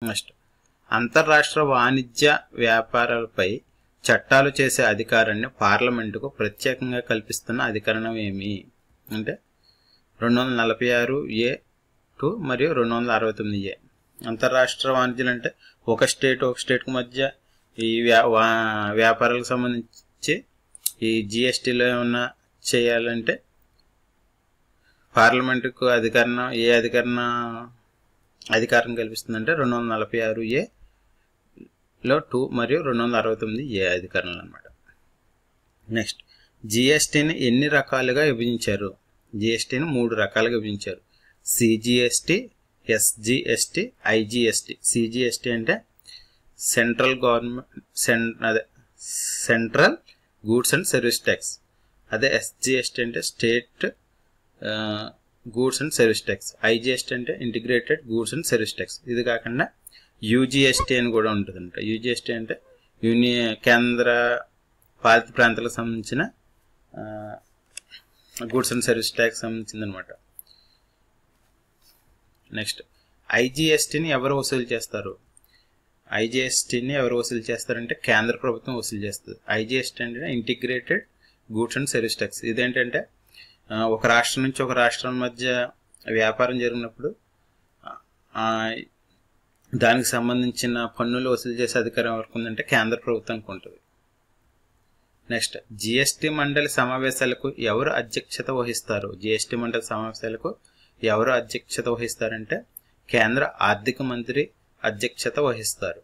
Next అంతర్రాష్ట్ర వాణిజ్య వ్యాపారాలపై చట్టాలు చేసే అధికారాన్ని పార్లమెంటుకు ప్రత్యేకంగా కల్పిస్తున్న అధికరణం ఏమి అంటే 246A(2) మరియు 269A. అంతర్రాష్ట్ర వాణిజ్యాలు అంటే ఒక స్టేట్కు మధ్య ఈ వ్యాపారాలకు సంబంధించి ఈ జిఎస్టీలో ఏమన్నా చేయాలంటే పార్లమెంటుకు అధికారం కల్పిస్తుందంటే 246A(2) మరియు 269A అధికారాలు అన్నమాట. నెక్స్ట్ జిఎస్టీని ఎన్ని రకాలుగా విభజించారు? జిఎస్టీని 3 రకాలుగా విభజించారు. CGST, SGST, IGST. సిజిఎస్టీ అంటే central goods and service tax. అదే ఎస్జిఎస్టీ అంటే state goods and service tax. IGST అంటే integrated goods and service tax. ఇది కాకుండా యూజిఎస్టీ అని కూడా ఉంటుందంట. యూజిఎస్టీ అంటే కేంద్ర పాలిత ప్రాంతాలకు సంబంధించిన గూడ్స్ అండ్ సర్వీస్ ట్యాక్స్ సంబంధించింది అనమాట. నెక్స్ట్ ఐజిఎస్టీని ఎవరు వసూలు చేస్తారు? ఐజిఎస్టీని ఎవరు వసూలు చేస్తారంటే కేంద్ర ప్రభుత్వం వసూలు చేస్తుంది. ఐజిఎస్టీ అంటే integrated goods and service tax. ఇదేంటంటే ఒక రాష్ట్రం నుంచి ఒక రాష్ట్రం మధ్య వ్యాపారం జరిగినప్పుడు దానికి సంబంధించిన పన్నులు వసూలు చేసే అధికారం ఎవరికి ఉందంటే కేంద్ర ప్రభుత్వానికి ఉంటుంది. నెక్స్ట్ జిఎస్టీ మండలి సమావేశాలకు ఎవరు అధ్యక్షత వహిస్తారు? జిఎస్టీ మండలి సమావేశాలకు ఎవరు అధ్యక్షత వహిస్తారంటే కేంద్ర ఆర్థిక మంత్రి అధ్యక్షత వహిస్తారు.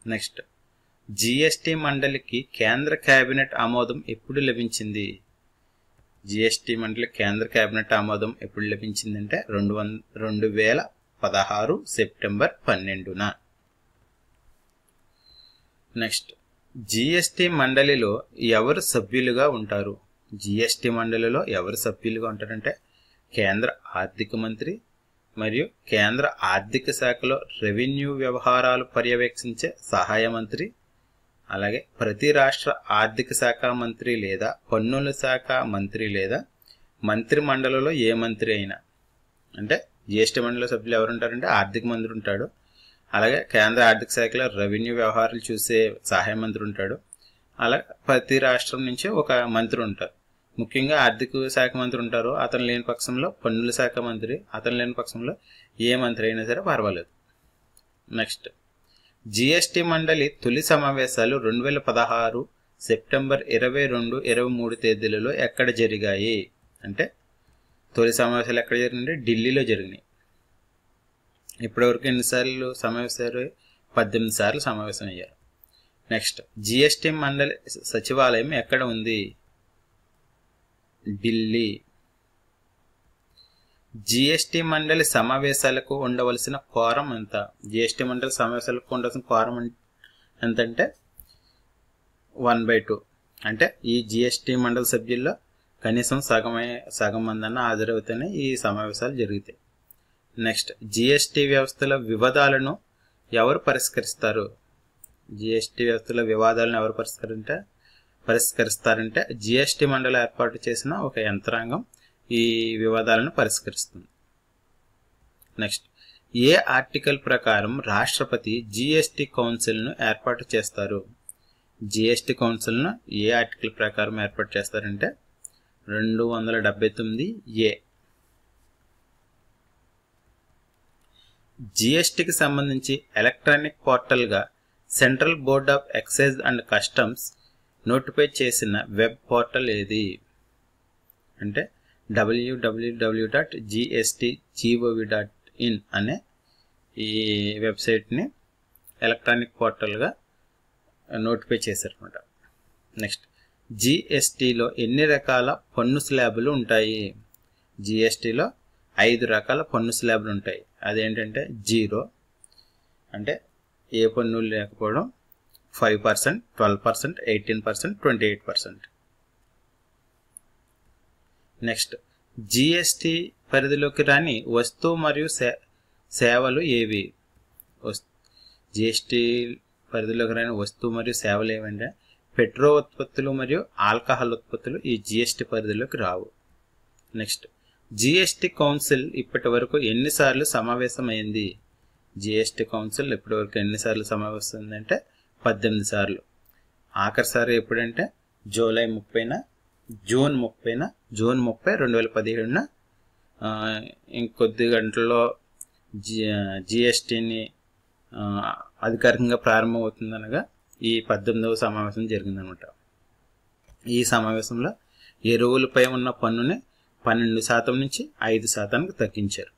నెక్స్ట్ జిఎస్టీ మండలికి కేంద్ర కేబినెట్ ఆమోదం ఎప్పుడు లభించింది? జిఎస్టీ మండలి కేంద్ర కేబినెట్ ఆమోదం ఎప్పుడు లభించిందంటే 2016 సెప్టెంబర్ 12న. నెక్స్ట్ జిఎస్టీ మండలిలో ఎవరు సభ్యులుగా ఉంటారు? జిఎస్టీ మండలిలో ఎవరు సభ్యులుగా ఉంటారంటే కేంద్ర ఆర్థిక మంత్రి మరియు కేంద్ర ఆర్థిక శాఖలో రెవెన్యూ వ్యవహారాలు పర్యవేక్షించే సహాయ మంత్రి, అలాగే ప్రతి రాష్ట్ర ఆర్థిక శాఖ మంత్రి లేదా పన్నుల శాఖ మంత్రి లేదా మంత్రి మండలిలో ఏ మంత్రి అయినా. అంటే జిఎస్టీ మండలి సభ్యులు ఎవరు ఉంటారంటే ఆర్థిక మంత్రి ఉంటాడు, అలాగే కేంద్ర ఆర్థిక శాఖలో రెవెన్యూ వ్యవహారాలు చూసే సహాయ మంత్రి ఉంటాడు, అలాగే ప్రతి రాష్ట్రం నుంచి ఒక మంత్రి ఉంటారు. ముఖ్యంగా ఆర్థిక శాఖ మంత్రి ఉంటారు, అతను లేని పక్షంలో పన్నుల శాఖ మంత్రి, అతను లేని పక్షంలో ఏ మంత్రి అయినా సరే పర్వాలేదు. నెక్స్ట్ జిఎస్టీ మండలి తొలి సమావేశాలు 2016 సెప్టెంబర్ 22, 23 తేదీలలో ఎక్కడ జరిగాయి అంటే తొలి సమావేశాలు ఎక్కడ జరిగినాయంటే ఢిల్లీలో జరిగినాయి. ఇప్పటివరకు ఎన్నిసార్లు సమావేశాలు? 18 సార్లు సమావేశం అయ్యారు. నెక్స్ట్ జిఎస్టీ మండలి సచివాలయం ఎక్కడ ఉంది? ఢిల్లీ. జిఎస్టీ మండలి సమావేశాలకు ఉండవలసిన క్వారం ఎంత? జిఎస్టీ మండలి సమావేశాలకు ఉండవలసిన క్వారం ఎంతంటే 1/2. అంటే ఈ జిఎస్టీ మండలి సభ్యుల్లో కనీసం సగం మందన్న హాజరవుతూనే ఈ సమావేశాలు జరుగుతాయి. నెక్స్ట్ జిఎస్టీ వ్యవస్థలో వివాదాలను ఎవరు పరిష్కరిస్తారు? జిఎస్టీ వ్యవస్థలో వివాదాలను ఎవరు పరిష్కరిస్తారంటే జిఎస్టీ మండలి ఏర్పాటు చేసిన ఒక యంత్రాంగం ఈ వివాదాలను పరిష్కరిస్తుంది. నెక్స్ట్ ఏ ఆర్టికల్ ప్రకారం రాష్ట్రపతి జిఎస్టీ కౌన్సిల్ను ఏర్పాటు చేస్తారు? జిఎస్టీ కౌన్సిల్ను ఏ ఆర్టికల్ ప్రకారం ఏర్పాటు చేస్తారంటే 279A. జిఎస్టీకి సంబంధించి ఎలక్ట్రానిక్ పోర్టల్గా central board of excise and customs notify చేసిన వెబ్ పోర్టల్ ఏది అంటే www.gst.gov.in అనే ఈ వెబ్సైట్ని ఎలక్ట్రానిక్ పోర్టల్గా నోటిఫై చేశారన్నమాట. నెక్స్ట్ జిఎస్టీలో ఎన్ని రకాల పన్ను స్లాబులు ఉంటాయి? జిఎస్టీలో 5 రకాల పన్ను స్లాబులు ఉంటాయి. అదేంటంటే 0 అంటే ఏ పన్నులు లేకపోవడం, 5%, 12%, 18%, 28%. నెక్స్ట్ జిఎస్టీ పరిధిలోకి రాని వస్తువు మరియు సేవలు ఏవి? జిఎస్టీ పరిధిలోకి రాని వస్తువు మరియు సేవలు ఏవంటే పెట్రోల్ ఉత్పత్తులు మరియు ఆల్కహాల్ ఉత్పత్తులు ఈ జిఎస్టీ పరిధిలోకి రావు. నెక్స్ట్ జిఎస్టీ కౌన్సిల్ ఇప్పటి వరకు ఎన్నిసార్లు సమావేశమైంది? జిఎస్టీ కౌన్సిల్ ఇప్పటివరకు ఎన్నిసార్లు సమావేశమైందంటే 18 సార్లు. ఆఖరిసారి ఎప్పుడంటే జూన్ 30 2017న ఇంకొద్ది గంటల్లో జిఎస్టీని అధికారికంగా ప్రారంభమవుతుందనగా ఈ 18వ సమావేశం జరిగిందనమాట. ఈ సమావేశంలో ఎరువులపై ఉన్న పన్నుని 12% నుంచి 5%కి తగ్గించారు.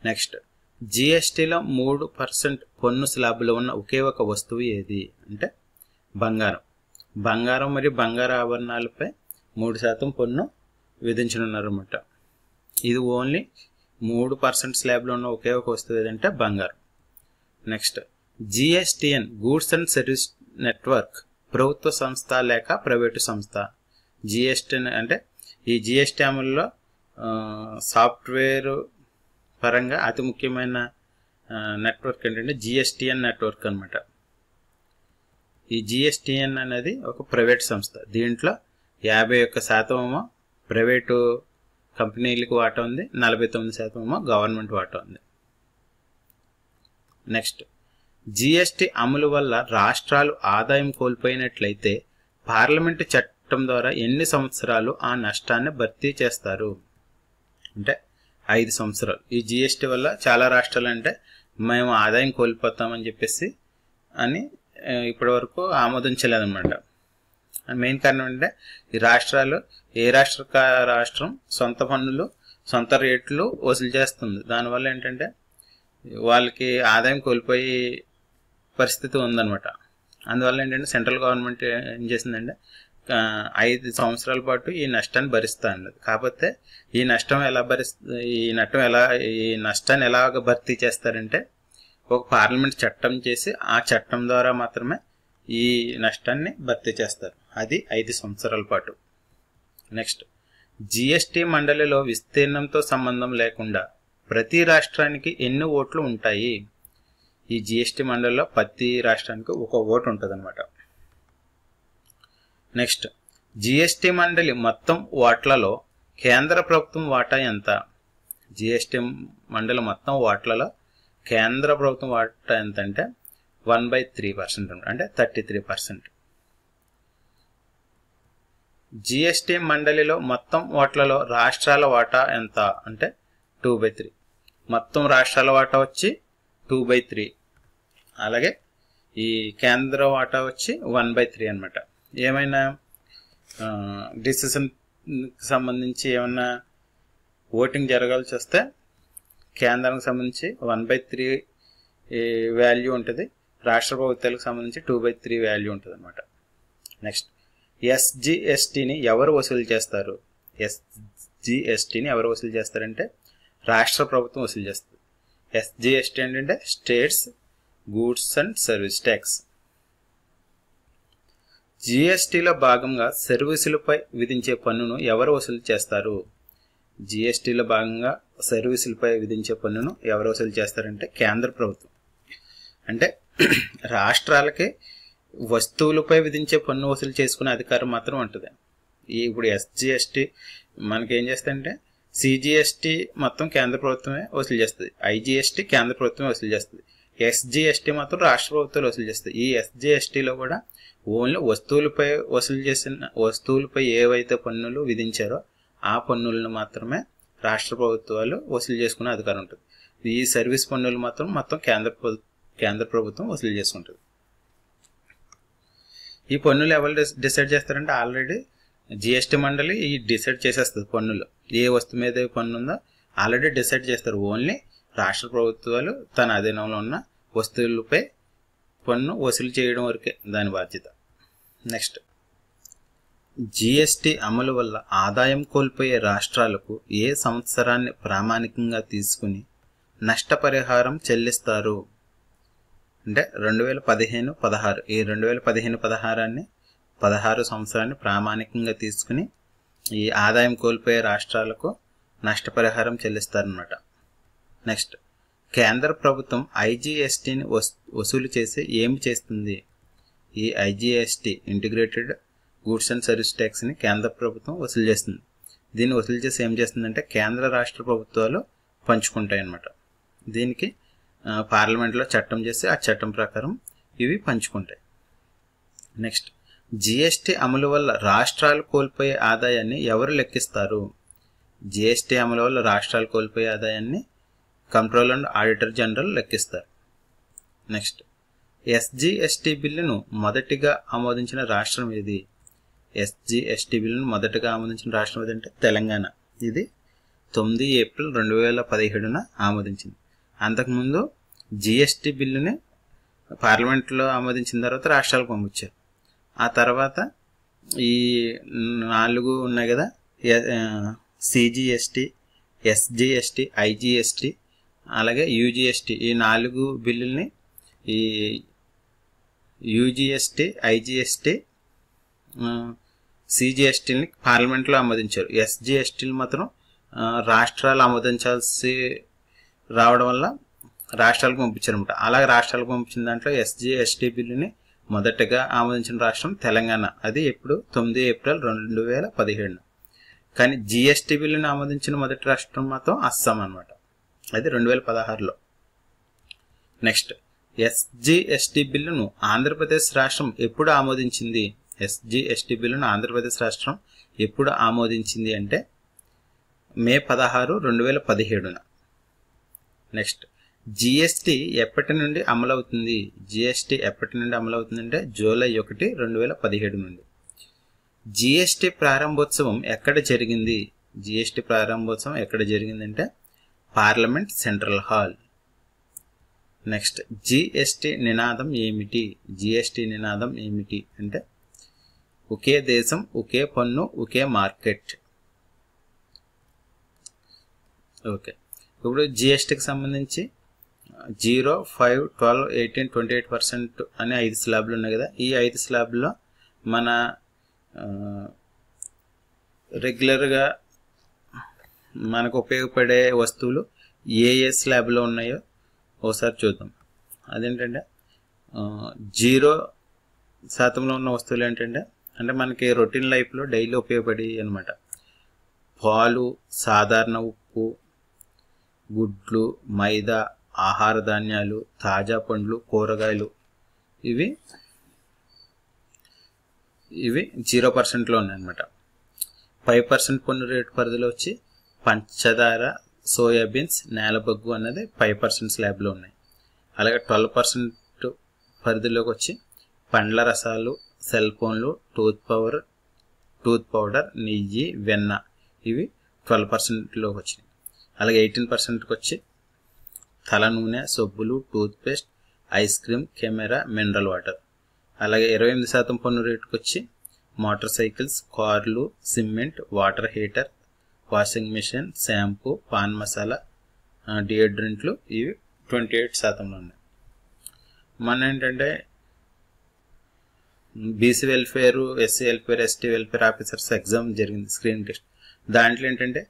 నెక్స్ట్, జిఎస్టీలో 3% పన్ను స్లాబ్లో ఉన్న ఒకే ఒక వస్తువు ఏది అంటే బంగారం. బంగారం మరియు బంగారు ఆభరణాలపై 3% పన్ను విధించనున్నారన్నమాట. ఇది ఓన్లీ 3% స్లాబ్లో ఉన్న ఒకే ఒక వస్తువు ఏదంటే బంగారం. Next, GSTN goods and service network ప్రభుత్వ సంస్థ లేక ప్రైవేటు సంస్థ. జిఎస్టీ అంటే ఈ జిఎస్టీ అమలులో సాఫ్ట్వేర్ పరంగా అతి ముఖ్యమైన నెట్వర్క్ ఏంటంటే జిఎస్టిఎన్ నెట్వర్క్ అనమాట. ఈ జిఎస్టిఎన్ అనేది ఒక ప్రైవేట్ సంస్థ. దీంట్లో 51% ప్రైవేటు కంపెనీలకు వాటా ఉంది, 49% గవర్నమెంట్ వాటా ఉంది. నెక్స్ట్, జిఎస్టీ అమలు వల్ల రాష్ట్రాలు ఆదాయం కోల్పోయినట్లయితే పార్లమెంటు చట్టం ద్వారా ఎన్ని సంవత్సరాలు ఆ నష్టాన్ని భర్తీ చేస్తారు అంటే 5 సంవత్సరాలు. ఈ జిఎస్టీ వల్ల చాలా రాష్ట్రాలు అంటే మేము ఆదాయం కోల్పోతామని చెప్పేసి అని ఇప్పటి వరకు ఆమోదించలేదన్నమాట. మెయిన్ కారణం అంటే ఈ రాష్ట్రాలు ఏ రాష్ట్రం సొంత పన్నులు సొంత రేట్లు వసూలు చేస్తుంది. దానివల్ల ఏంటంటే వాళ్ళకి ఆదాయం కోల్పోయే పరిస్థితి ఉందన్నమాట. అందువల్ల ఏంటంటే సెంట్రల్ గవర్నమెంట్ ఏం చేసిందంటే 5 సంవత్సరాల పాటు ఈ నష్టాన్ని భరిస్తా అన్నది. కాకపోతే ఈ నష్టాన్ని ఎలాగ భర్తీ చేస్తారంటే ఒక పార్లమెంట్ చట్టం చేసి ఆ చట్టం ద్వారా మాత్రమే ఈ నష్టాన్ని భర్తీ చేస్తారు. అది 5 సంవత్సరాల పాటు. నెక్స్ట్, జిఎస్టీ మండలిలో విస్తీర్ణంతో సంబంధం లేకుండా ప్రతి రాష్ట్రానికి ఎన్ని ఓట్లు ఉంటాయి? ఈ జిఎస్టీ మండలిలో ప్రతి రాష్ట్రానికి ఒక ఓటు ఉంటుంది అనమాట. నెక్స్ట్, జిఎస్టీ మండలి మొత్తం ఓట్లలో కేంద్ర ప్రభుత్వం వాటా ఎంత? జిఎస్టీ మండలి మొత్తం ఓట్లలో కేంద్ర ప్రభుత్వం వాటా ఎంత అంటే 1/3% అంటే 33%. జిఎస్టీ మండలిలో మొత్తం ఓట్లలో రాష్ట్రాల వాటా ఎంత అంటే 2/3. మొత్తం రాష్ట్రాల వాటా వచ్చి 2/3. అలాగే ఈ కేంద్ర వాటా వచ్చి 1/3 అనమాట. ఏమైనా డిసిషన్కి సంబంధించి ఏమైనా ఓటింగ్ జరగాల్సి వస్తే కేంద్రానికి సంబంధించి 1/3 వాల్యూ ఉంటుంది, రాష్ట్ర ప్రభుత్వాలకు సంబంధించి 2/3 వాల్యూ ఉంటుంది అనమాట. నెక్స్ట్, ఎస్జిఎస్టీని ఎవరు వసూలు చేస్తారు? ఎస్జిఎస్టీని ఎవరు వసూలు చేస్తారంటే రాష్ట్ర ప్రభుత్వం వసూలు చేస్తుంది. ఎస్జిఎస్టీ ఏంటంటే states goods and service tax. జిఎస్టీలో భాగంగా సర్వీసులపై విధించే పన్నును ఎవరు వసూలు చేస్తారు? జిఎస్టీలో భాగంగా సర్వీసులపై విధించే పన్నును ఎవరు వసూలు చేస్తారంటే కేంద్ర ప్రభుత్వం. అంటే రాష్ట్రాలకి వస్తువులపై విధించే పన్ను వసూలు చేసుకునే అధికారం మాత్రం ఉంటుంది. ఇప్పుడు ఎస్జిఎస్టీ మనకేం చేస్తుందంటే సిజిఎస్టీ మొత్తం కేంద్ర ప్రభుత్వమే వసూలు చేస్తుంది, ఐజిఎస్టీ కేంద్ర ప్రభుత్వమే వసూలు చేస్తుంది, ఎస్జిఎస్టీ మాత్రం రాష్ట్ర ప్రభుత్వాలు వసూలు చేస్తుంది. ఈ ఎస్జిఎస్టీలో కూడా ఓన్లీ వస్తువులపై ఏవైతే పన్నులు విధించారో ఆ పన్నులను మాత్రమే రాష్ట్ర ప్రభుత్వాలు వసూలు చేసుకునే అధికారం ఉంటుంది. ఈ సర్వీస్ పన్నులు మాత్రం మొత్తం కేంద్ర ప్రభుత్వం వసూలు చేసుకుంటుంది. ఈ పన్నులు ఎవరు డిసైడ్ చేస్తారంటే ఆల్రెడీ జిఎస్టీ మండలి ఈ డిసైడ్ చేసేస్తుంది. పన్నులు ఏ వస్తువు మీద పన్ను ఉందో ఆల్రెడీ డిసైడ్ చేస్తారు. ఓన్లీ రాష్ట్ర ప్రభుత్వాలు తన అధీనంలో ఉన్న వస్తువులపై పన్ను వసూలు చేయడం వరకే దాని బాధ్యత. నెక్స్ట్, జిఎస్టీ అమలు వల్ల ఆదాయం కోల్పోయే రాష్ట్రాలకు ఏ సంవత్సరాన్ని ప్రామాణికంగా తీసుకుని నష్టపరిహారం చెల్లిస్తారు అంటే 2015-16. ఈ 2015-16 సంవత్సరాన్ని ప్రామాణికంగా తీసుకుని ఈ ఆదాయం కోల్పోయే రాష్ట్రాలకు నష్టపరిహారం చెల్లిస్తారన్నమాట. నెక్స్ట్, కేంద్ర ప్రభుత్వం ఐజిఎస్టీని వసూలు చేసి ఏమి చేస్తుంది? ఈ IGST integrated goods and service ట్యాక్స్ని కేంద్ర ప్రభుత్వం వసూలు చేస్తుంది. దీన్ని వసూలు చేసి ఏం చేస్తుందంటే కేంద్ర రాష్ట్ర ప్రభుత్వాలు పంచుకుంటాయి అన్నమాట. దీనికి పార్లమెంట్లో చట్టం చేసి ఆ చట్టం ప్రకారం ఇవి పంచుకుంటాయి. నెక్స్ట్, జిఎస్టీ అమలు వల్ల రాష్ట్రాలు కోల్పోయే ఆదాయాన్ని ఎవరు లెక్కిస్తారు? జిఎస్టీ అమలు వల్ల రాష్ట్రాలు కోల్పోయే ఆదాయాన్ని కంట్రోలర్ అండ్ ఆడిటర్ జనరల్ లెక్కిస్తారు. నెక్స్ట్, ఎస్జిఎస్టీ బిల్లును మొదటిగా ఆమోదించిన రాష్ట్రం ఏది? ఎస్జిఎస్టీ బిల్లును మొదటగా ఆమోదించిన రాష్ట్రం ఏదంటే తెలంగాణ. ఇది 9 ఏప్రిల్ 2017 ఆమోదించింది. అంతకుముందు జిఎస్టీ బిల్లుని పార్లమెంట్లో ఆమోదించిన తర్వాత రాష్ట్రాలకు పంపించారు. ఆ తర్వాత ఈ 4 ఉన్నాయి కదా, సిజిఎస్టీ, ఎస్జిఎస్టీ, ఐజిఎస్టీ, అలాగే యూజిఎస్టీ, ఈ 4 బిల్లుల్ని ఈ యూజిఎస్టీ, ఐజిఎస్టీ, సిజిఎస్టీని పార్లమెంట్లో ఆమోదించారు. ఎస్జిఎస్టీలు మాత్రం రాష్ట్రాలు ఆమోదించాల్సి రావడం వల్ల రాష్ట్రాలకు పంపించారనమాట. అలాగే రాష్ట్రాలకు పంపించిన దాంట్లో ఎస్జిఎస్టీ బిల్లుని మొదటగా ఆమోదించిన రాష్ట్రం తెలంగాణ. అది ఎప్పుడు? 9 ఏప్రిల్ 2017. కానీ జిఎస్టీ బిల్లుని ఆమోదించిన మొదటి రాష్ట్రం మాత్రం అస్సాం అనమాట. అది 2016లో. నెక్స్ట్, ఎస్జిఎస్టీ బిల్లును ఆంధ్రప్రదేశ్ రాష్ట్రం ఎప్పుడు ఆమోదించింది? ఎస్జిఎస్టీ బిల్లును ఆంధ్రప్రదేశ్ రాష్ట్రం ఎప్పుడు ఆమోదించింది అంటే మే 16, 2017. నెక్స్ట్, జిఎస్టీ ఎప్పటి నుండి అమలవుతుంది? జిఎస్టీ ఎప్పటి నుండి అమలవుతుంది అంటే జూలై 1, 2017 నుండి. జిఎస్టీ ప్రారంభోత్సవం ఎక్కడ జరిగింది? జిఎస్టీ ప్రారంభోత్సవం ఎక్కడ జరిగిందంటే parliament central hall. Next, GST నినాదం ఏమిటి? జిఎస్టీ నినాదం ఏమిటి అంటే ఒకే దేశం, ఒకే పన్ను, ఒకే మార్కెట్. ఓకే, ఇప్పుడు జిఎస్టీకి సంబంధించి 0, 5, 12, 18, 28% అనే 5 స్లాబ్లు ఉన్నాయి కదా. ఈ 5 స్లాబ్లో మన రెగ్యులర్గా మనకు ఉపయోగపడే వస్తువులు ఏ స్లాబ్లో ఉన్నాయో ఒకసారి చూద్దాం. అదేంటంటే 0% ఉన్న వస్తువులు ఏంటంటే అంటే మనకి రొటీన్ లైఫ్లో డైలీ ఉపయోగపడి అనమాట. పాలు, సాధారణ ఉప్పు, గుడ్లు, మైదా, ఆహార ధాన్యాలు, తాజా పండ్లు, కూరగాయలు, ఇవి 0%లో ఉన్నాయన్నమాట. 5% పన్ను రేటు పరిధిలో వచ్చి పంచదార, సోయాబీన్స్, నేలబొగ్గు అన్నది 5% స్లాబ్లో ఉన్నాయి. అలాగే 12% పరిధిలోకి వచ్చి పండ్ల రసాలు, సెల్ ఫోన్లు, టూత్ పౌడర్, నెయ్యి, వెన్న, ఇవి 12%లోకి వచ్చినాయి. అలాగే 18%కి వచ్చి తల నూనె, సబ్బులు, toothpaste, ice cream, camera, mineral water. అలాగే 28% పన్ను రేటుకి వచ్చి మోటార్ సైకిల్స్, కార్లు, cement, water heater, washing machine, shampoo, paan masala, డియోడ్రెంట్లు, ఇవి 28%లో ఉన్నాయి. మన ఏంటంటే BC welfare, SC welfare, ST welfare officers exam జరిగింది, స్క్రీన్ టెస్ట్. దాంట్లో ఏంటంటే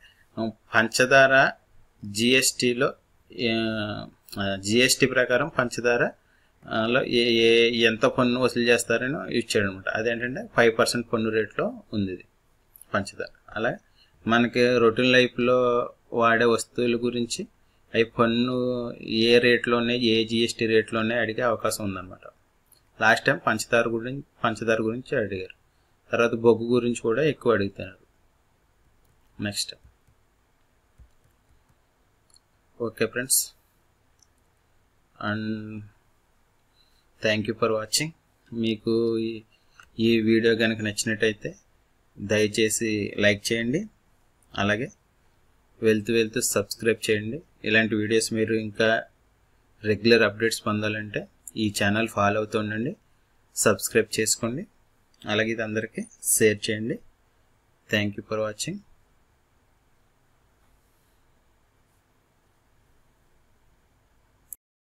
పంచదార జిఎస్టీలో జిఎస్టీ ప్రకారం పంచదారలో ఎంత పన్ను వసూలు చేస్తారని ఇచ్చాడు అనమాట. అదేంటంటే 5% పన్ను రేట్లో ఉంది ఇది పంచదార. అలాగే మనకి రొటీన్ లైఫ్లో వాడే వస్తువుల గురించి అవి పన్ను ఏ రేట్లో ఉన్నాయి, ఏ జిఎస్టీ రేట్లో ఉన్నాయి అడిగే అవకాశం ఉందన్నమాట. లాస్ట్ టైం పంచదార గురించి అడిగారు. తర్వాత బొగ్గు గురించి కూడా ఎక్కువ అడుగుతున్నారు. Next, okay friends, and thank you for watching. మీకు ఈ వీడియో కనుక నచ్చినట్టయితే దయచేసి లైక్ చేయండి. అలాగే వెళ్తూ సబ్స్క్రైబ్ చేయండి. ఇలాంటి వీడియోస్ మీరు ఇంకా రెగ్యులర్ అప్డేట్స్ పొందాలంటే ఈ ఛానల్ ఫాలో అవుతూ ఉండండి, సబ్స్క్రైబ్ చేసుకోండి. అలాగే ఇది అందరికీ షేర్ చేయండి. Thank you for watching.